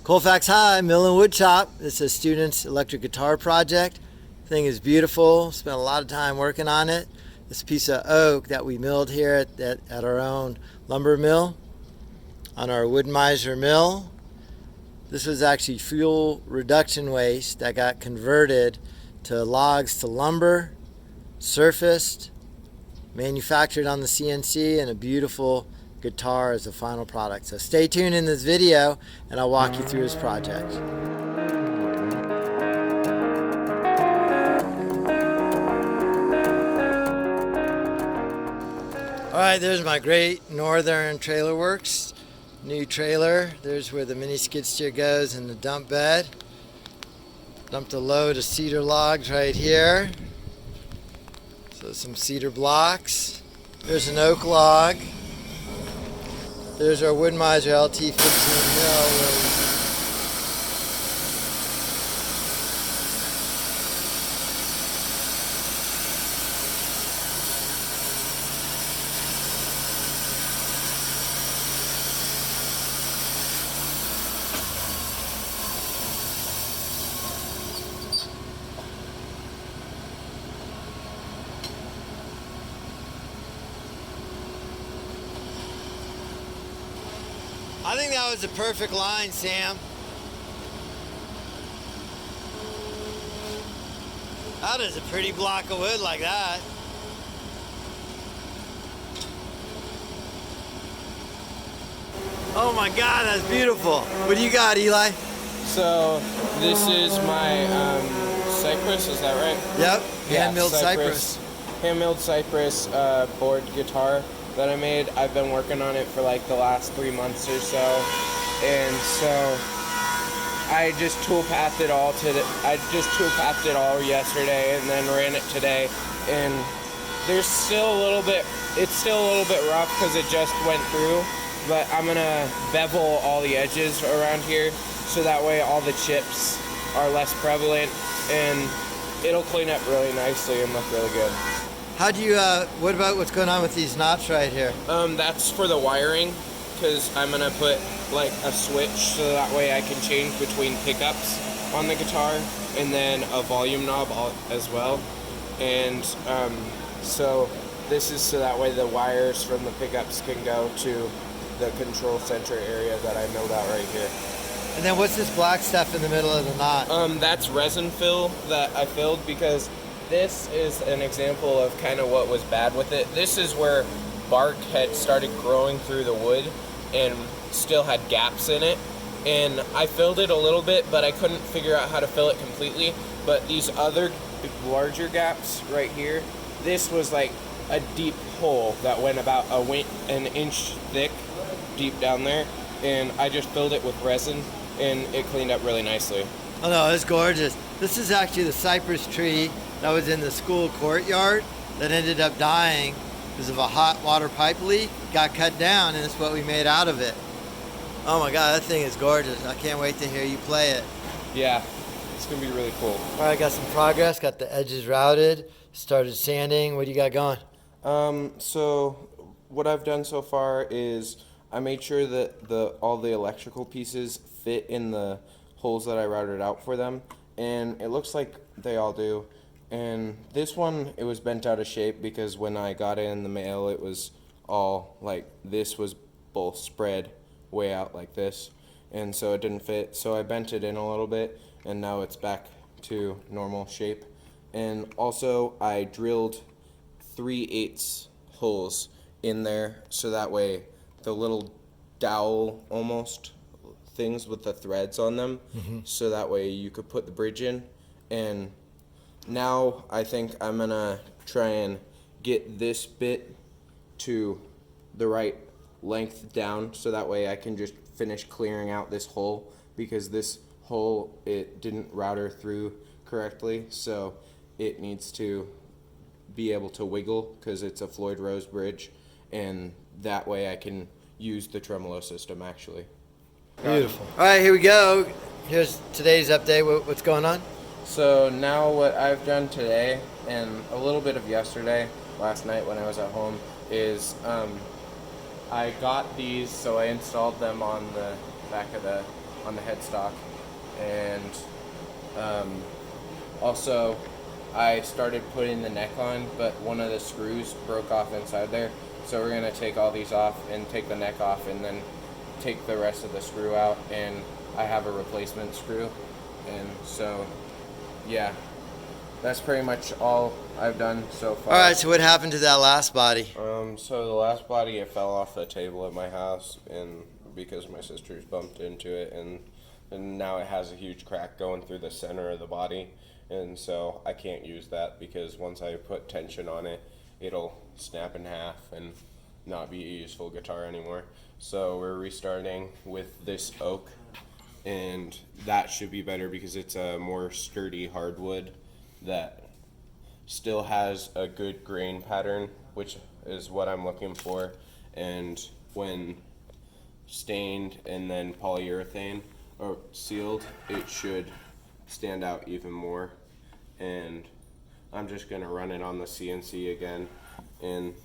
Colfax High, Mill and Wood Shop. It's a student's electric guitar project. Thing is beautiful. Spent a lot of time working on it. This piece of oak that we milled here at our own lumber mill on our wood miser mill. This was actually fuel reduction waste that got converted to logs to lumber, surfaced, manufactured on the CNC, and a beautiful guitar as a final product. So stay tuned in this video and I'll walk you through this project. Alright, there's my Great Northern Trailer Works new trailer. There's where the mini skid steer goes in the dump bed. Dumped a load of cedar logs right here. So some cedar blocks. There's an oak log. There's our wood miser LT 15 mill. I think that was a perfect line, Sam. That is a pretty block of wood like that. Oh my God, that's beautiful. What do you got, Eli? So this is my Cypress, is that right? Yep, hand-milled Cypress. Hand-milled Cypress board guitar that I made. I've been working on it for like the last 3 months or so, and so I just toolpathed it all yesterday, and then ran it today. And it's still a little bit rough because it just went through. But I'm gonna bevel all the edges around here so that way all the chips are less prevalent, and it'll clean up really nicely and look really good. How do you, what about what's going on with these knots right here? That's for the wiring, because I'm gonna put like a switch so that way I can change between pickups on the guitar and then a volume knob as well. And so this is so that way the wires from the pickups can go to the control center area that I milled out right here. And then what's this black stuff in the middle of the knot? That's resin fill that I filled, because this is an example of kind of what was bad with it. This is where bark had started growing through the wood and still had gaps in it. And I filled it a little bit, but I couldn't figure out how to fill it completely. But these other larger gaps right here, this was like a deep hole that went about an inch thick deep down there. And I just filled it with resin and it cleaned up really nicely. Oh no, it's gorgeous. This is actually the cypress tree that was in the school courtyard that ended up dying because of a hot water pipe leak. Got cut down, and it's what we made out of it. Oh my God, that thing is gorgeous. I can't wait to hear you play it. Yeah, it's gonna be really cool. All right, got some progress, got the edges routed, started sanding. What do you got going? So what I've done so far is I made sure that all the electrical pieces fit in the holes that I routed out for them, and it looks like they all do. And this one, it was bent out of shape because when I got it in the mail, it was all like this was both spread way out like this, and so it didn't fit. So I bent it in a little bit, and now it's back to normal shape. And also I drilled 3/8 holes in there so that way the little dowel almost things with the threads on them, so that way you could put the bridge in. And now I think I'm gonna try and get this bit to the right length down so that way I can just finish clearing out this hole, because this hole, it didn't router through correctly, so it needs to be able to wiggle because it's a Floyd Rose bridge, and that way I can use the tremolo system actually. Beautiful. All right, here we go. Here's today's update. What's going on? So now what I've done today and a little bit of yesterday, last night when I was at home, is I got these, so I installed them on the back of the on the headstock, and also I started putting the neck on, but one of the screws broke off inside there, so we're gonna take all these off and take the neck off, and then take the rest of the screw out, and I have a replacement screw, and so yeah, that's pretty much all I've done so far. All right, so what happened to that last body? So the last body, it fell off the table at my house, and because my sisters bumped into it, and now it has a huge crack going through the center of the body, and so I can't use that because once I put tension on it, it'll snap in half and not be a useful guitar anymore. So we're restarting with this oak, and that should be better because it's a more sturdy hardwood that still has a good grain pattern, which is what I'm looking for, and when stained and then polyurethane or sealed, it should stand out even more. And I'm just gonna run it on the CNC again, and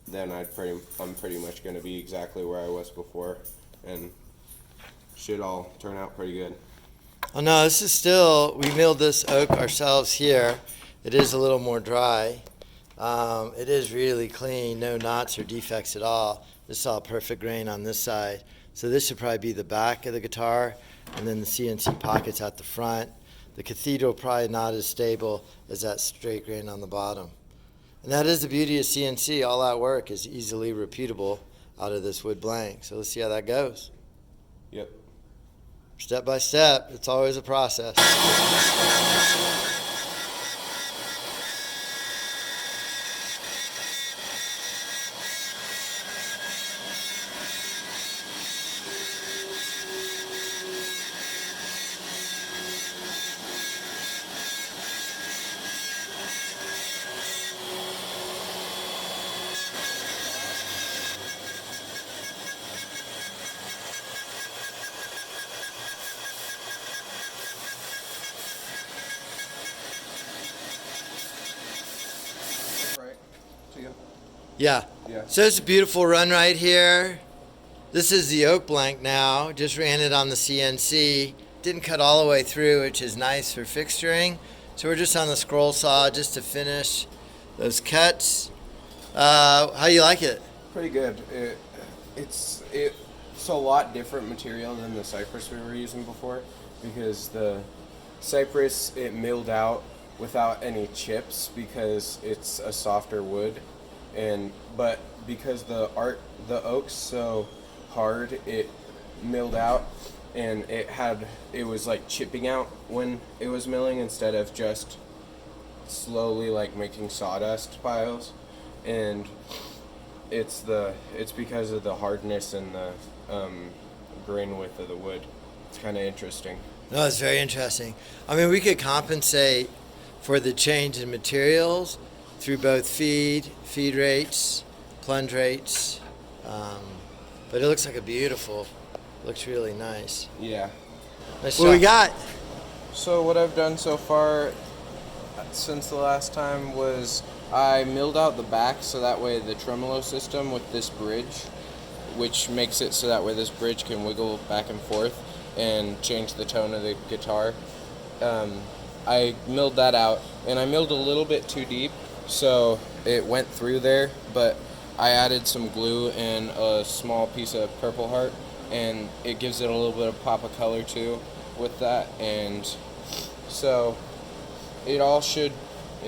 then I'm pretty much gonna be exactly where I was before, and should all turn out pretty good. Oh no, this is still, we milled this oak ourselves here. It is a little more dry. It is really clean, no knots or defects at all. This is all perfect grain on this side. So this should probably be the back of the guitar, and then the CNC pockets at the front. The cathedral probably not as stable as that straight grain on the bottom. And that is the beauty of CNC. All that work is easily repeatable out of this wood blank. So let's see how that goes. Yep. Step by step, it's always a process. Yeah. Yeah. So it's a beautiful run right here. This is the oak blank now. Just ran it on the CNC. Didn't cut all the way through, which is nice for fixturing. So we're just on the scroll saw just to finish those cuts. How you like it? Pretty good. It's a lot different material than the Cypress we were using before, because the Cypress, it milled out without any chips because it's a softer wood, but because the oak's so hard, it milled out, and it was like chipping out when it was milling instead of just slowly like making sawdust piles, and it's because of the hardness and the grain width of the wood. It's kind of interesting. No, it's very interesting. I mean, we could compensate for the change in materials through both feed rates, plunge rates, but it looks like looks really nice. Yeah. Nice what we got? So what I've done so far since the last time was I milled out the back so that way the tremolo system with this bridge, which makes it so that way this bridge can wiggle back and forth and change the tone of the guitar. I milled that out, and I milled a little bit too deep, so it went through there, but I added some glue and a small piece of Purple Heart, and it gives it a little bit of pop of color too with that, and so it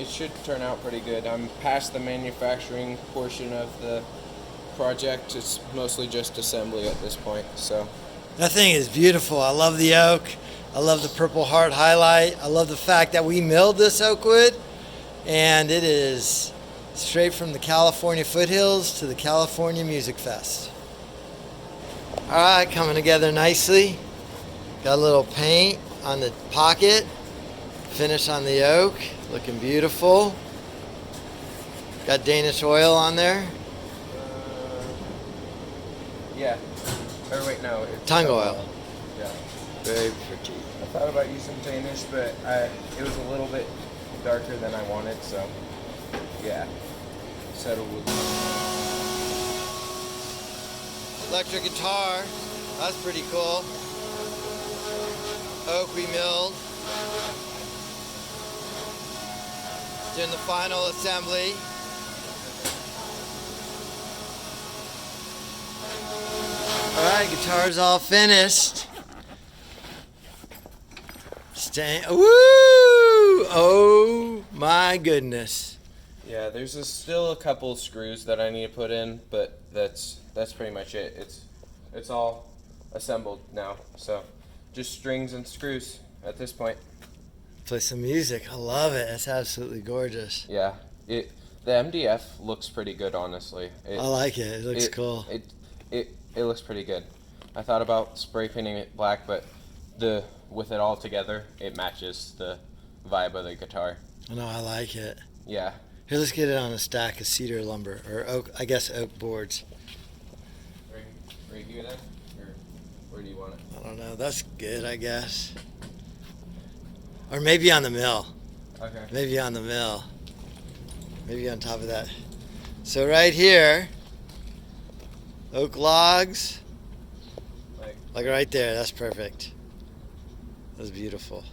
should turn out pretty good. I'm past the manufacturing portion of the project. It's mostly just assembly at this point. So that thing is beautiful. I love the oak. I love the Purple Heart highlight. I love the fact that we milled this oak wood, and it is straight from the California foothills to the California Music Fest. All right, coming together nicely. Got a little paint on the pocket, finish on the oak, looking beautiful. Got Danish oil on there. Yeah. Or wait, no. It's tongue oil. Yeah. Very pretty. I thought about using Danish, but it was a little bit darker than I wanted, so yeah. Settled with electric guitar. That's pretty cool. oak we milled. Doing the final assembly. Alright, guitar's all finished. Woo! Oh my goodness. Yeah, there's still a couple screws that I need to put in, but that's pretty much it. It's all assembled now, so just strings and screws at this point. Play some music. I love it. It's absolutely gorgeous. Yeah, the MDF looks pretty good, honestly. I like it. It looks cool. It looks pretty good. I thought about spray painting it black, but with it all together, it matches the vibe of the guitar. I know. I like it. Yeah. Here, let's get it on a stack of cedar lumber or oak. I guess oak boards. Right here then, or where do you want it? I don't know. That's good, I guess. Or maybe on the mill. Okay. Maybe on the mill. Maybe on top of that. So right here, oak logs. Like right there. That's perfect. That's beautiful.